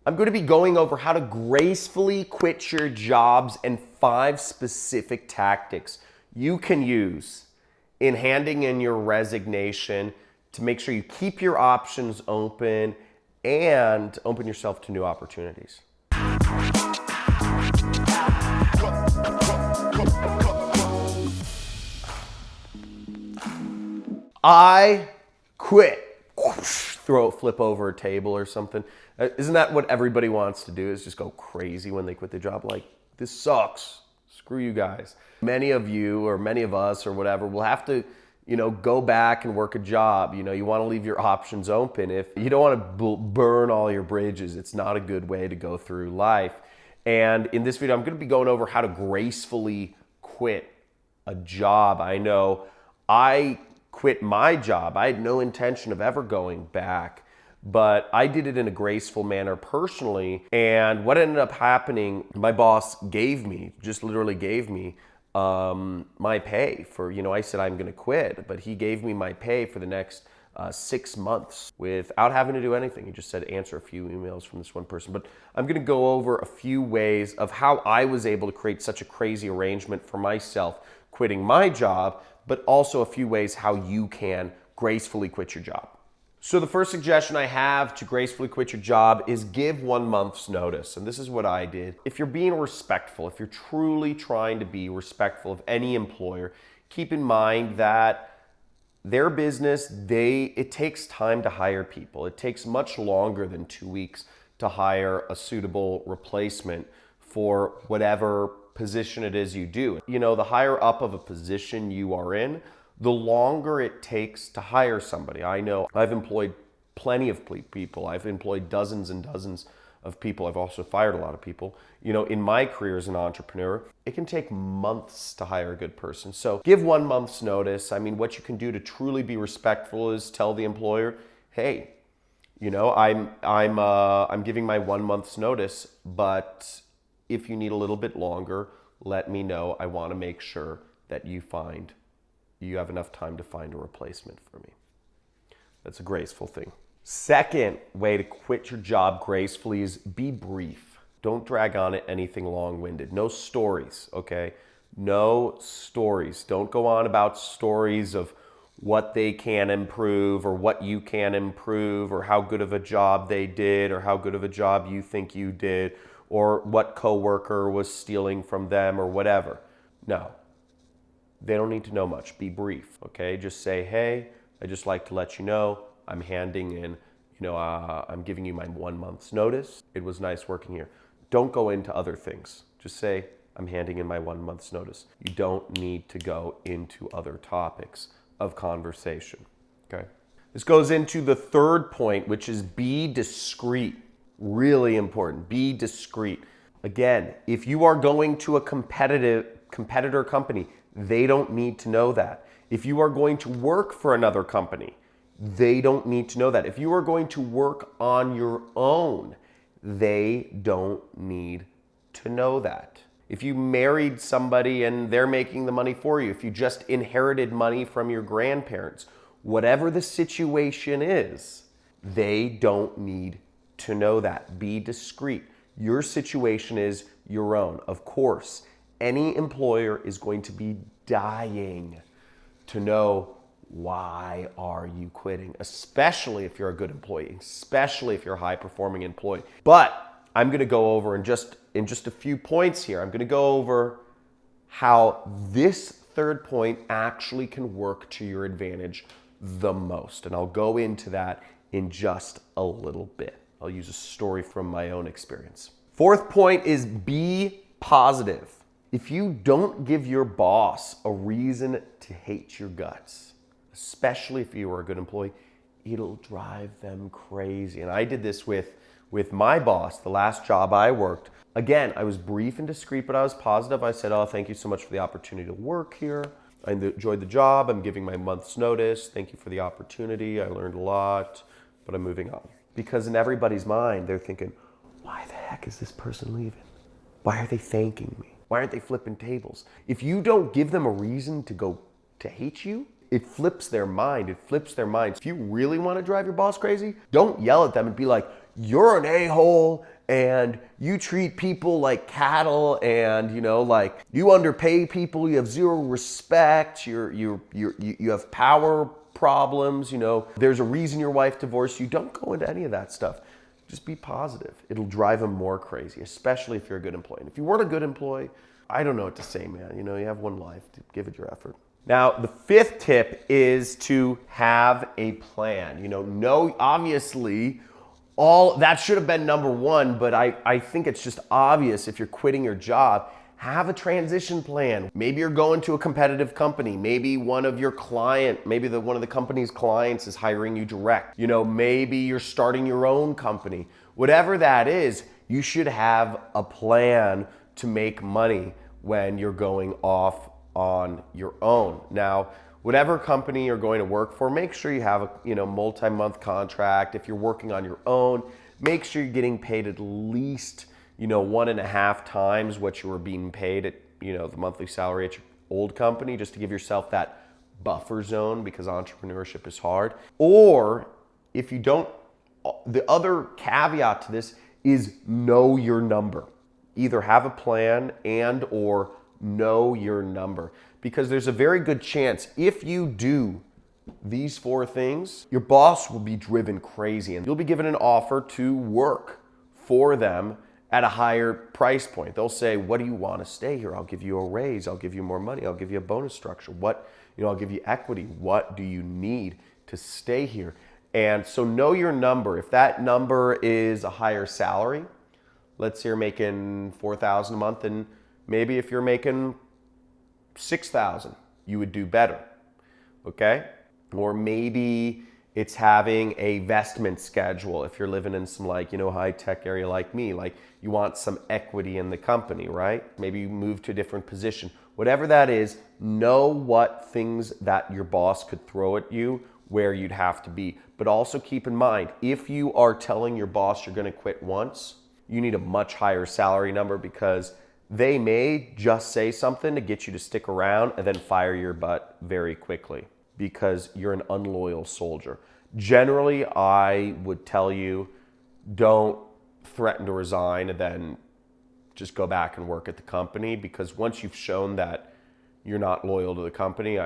I'm going to be going over how to gracefully quit your jobs and 5 specific tactics you can use in handing in your resignation to make sure you keep your options open and open yourself to new opportunities. I quit. Flip over a table or something. Isn't that what everybody wants to do, is just go crazy when they quit the job? Like, this sucks. Screw you guys. Many of you, or many of us, or whatever, will have to, go back and work a job. You want to leave your options open. If you don't want to burn all your bridges, it's not a good way to go through life. And in this video, I'm going to be going over how to gracefully quit a job. I know I quit my job. I had no intention of ever going back, but I did it in a graceful manner personally. And what ended up happening, my boss just literally gave me my pay for, I said I'm going to quit, but he gave me my pay for the next 6 months without having to do anything. He just said, answer a few emails from this one person. But I'm going to go over a few ways of how I was able to create such a crazy arrangement for myself quitting my job, but also a few ways how you can gracefully quit your job. So the first suggestion I have to gracefully quit your job is give 1 month's notice. And this is what I did. If you're being respectful, if you're truly trying to be respectful of any employer, keep in mind that their business, it takes time to hire people. It takes much longer than 2 weeks to hire a suitable replacement for whatever position it is you do. The higher up of a position you are in, the longer it takes to hire somebody. I know I've employed plenty of people. I've employed dozens and dozens of people. I've also fired a lot of people. In my career as an entrepreneur, it can take months to hire a good person. So give 1 month's notice. What you can do to truly be respectful is tell the employer, hey, I'm giving my 1 month's notice, but if you need a little bit longer, let me know. I want to make sure that you have enough time to find a replacement for me. That's a graceful thing. Second way to quit your job gracefully is be brief. Don't drag on it anything long-winded. No stories, okay? No stories. Don't go on about stories of what they can improve or what you can improve or how good of a job they did or how good of a job you think you did or what coworker was stealing from them or whatever. No. They don't need to know much. Be brief, okay? Just say, hey, I just like to let you know I'm handing in, I'm giving you my 1 month's notice. It was nice working here. Don't go into other things. Just say, I'm handing in my 1 month's notice. You don't need to go into other topics of conversation, okay? This goes into the third point, which is be discreet. Really important. Be discreet. Again, if you are going to a competitor company, they don't need to know that. If you are going to work for another company, they don't need to know that. If you are going to work on your own, they don't need to know that. If you married somebody and they're making the money for you, if you just inherited money from your grandparents, whatever the situation is, they don't need to know that. Be discreet. Your situation is your own. Of course, any employer is going to be dying to know, why are you quitting? Especially if you're a good employee, especially if you're a high-performing employee. But I'm going to go over in just a few points here, I'm going to go over how this third point actually can work to your advantage the most. And I'll go into that in just a little bit. I'll use a story from my own experience. Fourth point is be positive. If you don't give your boss a reason to hate your guts, especially if you are a good employee, it'll drive them crazy. And I did this with my boss, the last job I worked. Again, I was brief and discreet, but I was positive. I said, oh, thank you so much for the opportunity to work here. I enjoyed the job. I'm giving my month's notice. Thank you for the opportunity. I learned a lot, but I'm moving on. Because in everybody's mind, they're thinking, why the heck is this person leaving? Why are they thanking me? Why aren't they flipping tables? If you don't give them a reason to hate you, it flips their mind. It flips their minds. If you really want to drive your boss crazy, don't yell at them and be like, you're an a-hole and you treat people like cattle, and like you underpay people, you have zero respect, you have power problems, there's a reason your wife divorced you. Don't go into any of that stuff. Just be positive. It'll drive them more crazy, especially if you're a good employee. And if you weren't a good employee, I don't know what to say, man. You have one life. Give it your effort. Now, the fifth tip is to have a plan. Obviously, all that should have been number one, but I think it's just obvious if you're quitting your job, have a transition plan. Maybe you're going to a competitive company. Maybe one of the company's clients is hiring you direct. Maybe you're starting your own company. Whatever that is, you should have a plan to make money when you're going off on your own. Now, whatever company you're going to work for, make sure you have a multi-month contract. If you're working on your own, make sure you're getting paid at least 1.5 times what you were being paid at the monthly salary at your old company, just to give yourself that buffer zone, because entrepreneurship is hard. Or if you don't, the other caveat to this is know your number. Either have a plan and or know your number, because there's a very good chance if you do these 4 things, your boss will be driven crazy and you'll be given an offer to work for them at a higher price point. They'll say, what do you want to stay here? I'll give you a raise. I'll give you more money. I'll give you a bonus structure. I'll give you equity. What do you need to stay here? And so know your number. If that number is a higher salary, let's say you're making $4,000 a month, and maybe if you're making $6,000, you would do better, okay? Or maybe it's having a vestment schedule. If you're living in some high-tech area like me, you want some equity in the company, right? Maybe you move to a different position. Whatever that is, know what things that your boss could throw at you, where you'd have to be. But also keep in mind, if you are telling your boss you're gonna quit once, you need a much higher salary number, because they may just say something to get you to stick around and then fire your butt very quickly because you're an unloyal soldier. Generally, I would tell you, don't threaten to resign and then just go back and work at the company, because once you've shown that you're not loyal to the company,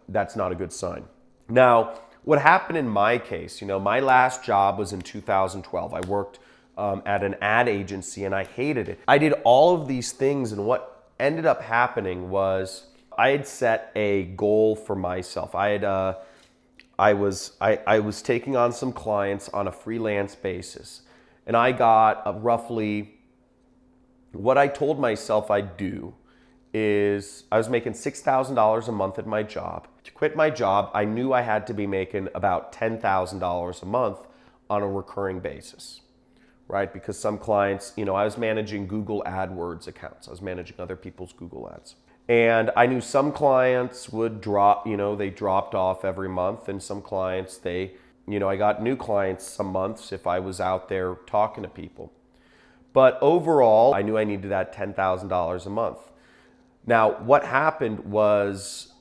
that's not a good sign. Now, what happened in my case, my last job was in 2012. I worked at an ad agency and I hated it. I did all of these things, and what ended up happening was I had set a goal for myself. I was taking on some clients on a freelance basis, and I got roughly, what I told myself I'd do is I was making $6,000 a month at my job. To quit my job, I knew I had to be making about $10,000 a month on a recurring basis, right? Because some clients, I was managing Google AdWords accounts. I was managing other people's Google ads. And I knew some clients would drop, they dropped off every month, and some clients, I got new clients some months if I was out there talking to people. But overall, I knew I needed that $10,000 a month. Now, what happened was,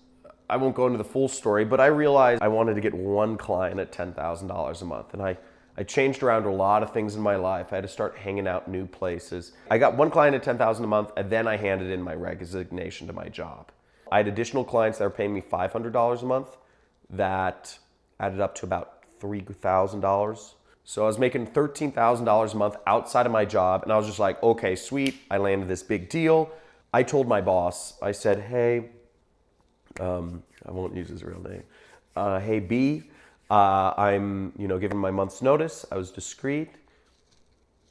I won't go into the full story, but I realized I wanted to get one client at $10,000 a month. And I changed around a lot of things in my life. I had to start hanging out new places. I got one client at $10,000 a month, and then I handed in my resignation to my job. I had additional clients that were paying me $500 a month that added up to about $3,000. So I was making $13,000 a month outside of my job, and I was just like, okay, sweet. I landed this big deal. I told my boss, I said, hey, I won't use his real name. Hey, B, I'm, giving my month's notice. I was discreet,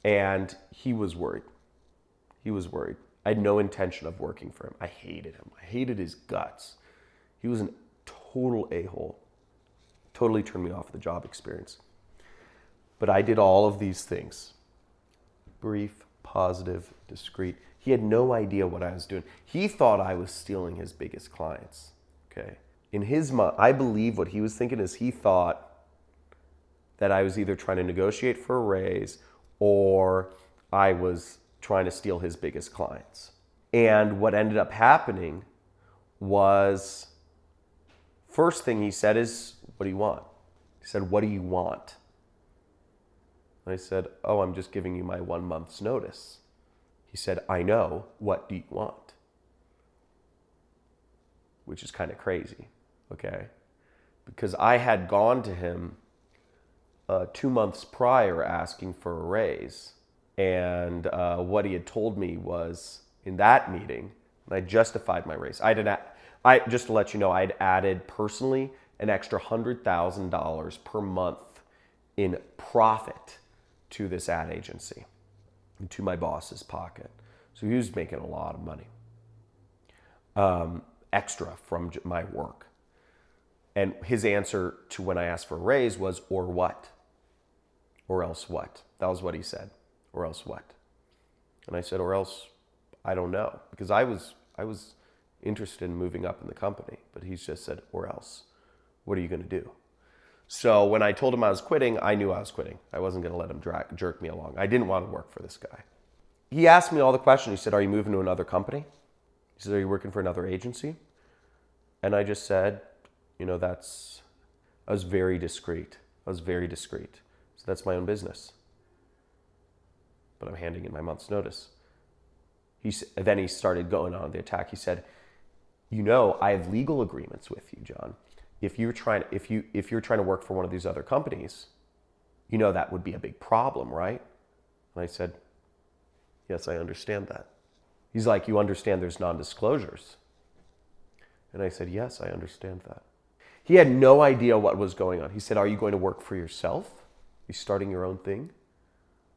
and he was worried. He was worried. I had no intention of working for him. I hated him. I hated his guts. He was a total a-hole. Totally turned me off the job experience. But I did all of these things. Brief, positive, discreet. He had no idea what I was doing. He thought I was stealing his biggest clients. Okay. In his mind, I believe what he was thinking is he thought that I was either trying to negotiate for a raise or I was trying to steal his biggest clients. And what ended up happening was, first thing he said is, what do you want? He said, what do you want? And I said, oh, I'm just giving you my 1 month's notice. He said, I know. What do you want? Which is kind of crazy, okay? Because I had gone to him 2 months prior asking for a raise. And what he had told me was in that meeting, and I justified my raise. Just to let you know, I'd added personally an extra $100,000 per month in profit to this ad agency, into my boss's pocket. So he was making a lot of money, extra from my work. And his answer to when I asked for a raise was, or what? Or else what? That was what he said. Or else what? And I said, or else I don't know. Because I was interested in moving up in the company. But he's just said, or else. What are you going to do? So when I told him I was quitting, I knew I was quitting. I wasn't going to let him jerk me along. I didn't want to work for this guy. He asked me all the questions. He said, are you moving to another company? He said, are you working for another agency? And I just said, I was very discreet. So that's my own business. But I'm handing in my month's notice. Then he started going on the attack. He said, I have legal agreements with you, John. If you're trying to work for one of these other companies, that would be a big problem, right? And I said, yes, I understand that. He's like, you understand there's non-disclosures? And I said, yes, I understand that. He had no idea what was going on. He said, are you going to work for yourself? Are you starting your own thing?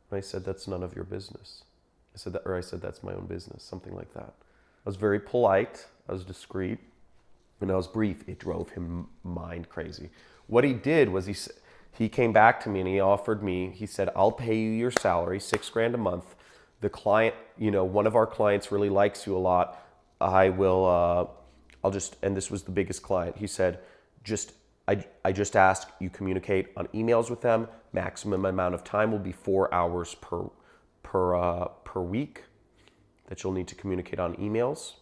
And I said, that's none of your business. I said, that's my own business, something like that. I was very polite. I was discreet. And I was brief. It drove him mind crazy. What he did was he came back to me and he offered me, he said, I'll pay you your salary, $6,000 a month. The client, one of our clients really likes you a lot. And this was the biggest client. He said, I just ask you communicate on emails with them. Maximum amount of time will be 4 hours per week that you'll need to communicate on emails.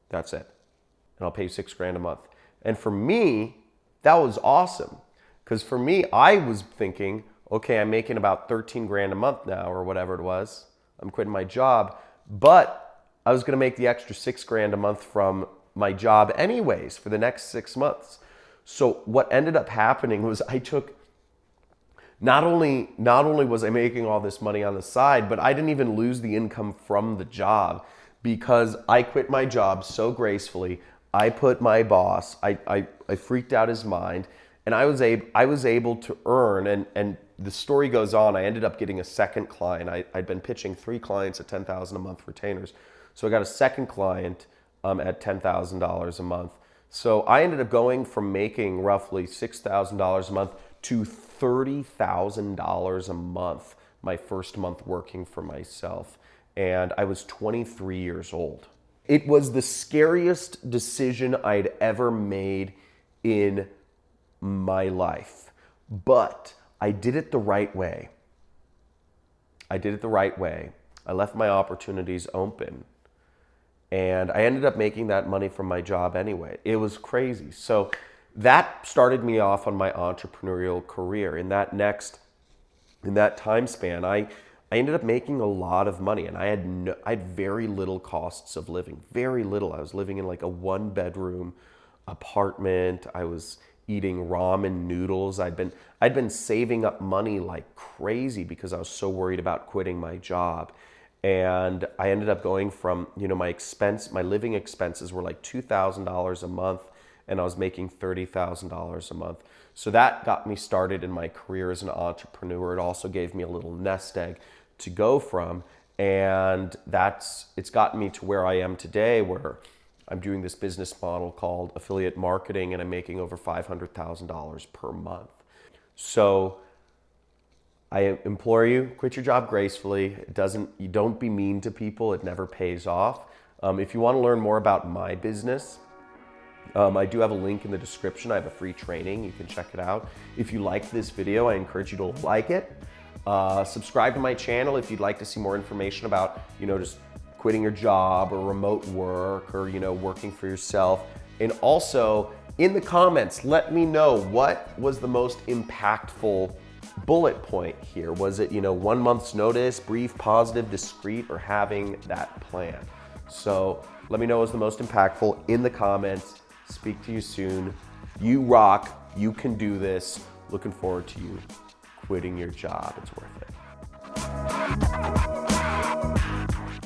That's it. And I'll pay you $6,000 a month. And for me, that was awesome. Because for me, I was thinking, okay, I'm making about $13,000 a month now or whatever it was. I'm quitting my job, but I was going to make the extra $6,000 a month from my job anyways for the next 6 months. So what ended up happening was I took, not only was I making all this money on the side, but I didn't even lose the income from the job because I quit my job so gracefully. I put my boss, I freaked out his mind, and I was able to earn, and the story goes on, I ended up getting a second client. I'd been pitching 3 clients at $10,000 a month retainers. So I got a second client at $10,000 a month. So I ended up going from making roughly $6,000 a month to $30,000 a month my first month working for myself. And I was 23 years old. It was the scariest decision I'd ever made in my life. But I did it the right way. I left my opportunities open. And I ended up making that money from my job anyway. It was crazy. So that started me off on my entrepreneurial career. In that time span, I ended up making a lot of money, and I had very little costs of living. Very little. I was living in like a 1-bedroom apartment. I was eating ramen noodles. I'd been saving up money like crazy because I was so worried about quitting my job. And I ended up going from, my living expenses were like $2,000 a month, and I was making $30,000 a month. So that got me started in my career as an entrepreneur. It also gave me a little nest egg to go from, and it's gotten me to where I am today, where I'm doing this business model called affiliate marketing, and I'm making over $500,000 per month. So I implore you, quit your job gracefully. You don't be mean to people. It never pays off. If you want to learn more about my business, I do have a link in the description. I have a free training. You can check it out. If you like this video, I encourage you to like it. Subscribe to my channel if you'd like to see more information about, just quitting your job or remote work or, working for yourself. And also in the comments, let me know what was the most impactful bullet point here? Was it, 1 month's notice, brief, positive, discreet, or having that plan? So let me know what's the most impactful in the comments. Speak to you soon. You rock. You can do this. Looking forward to you quitting your job. It's worth it.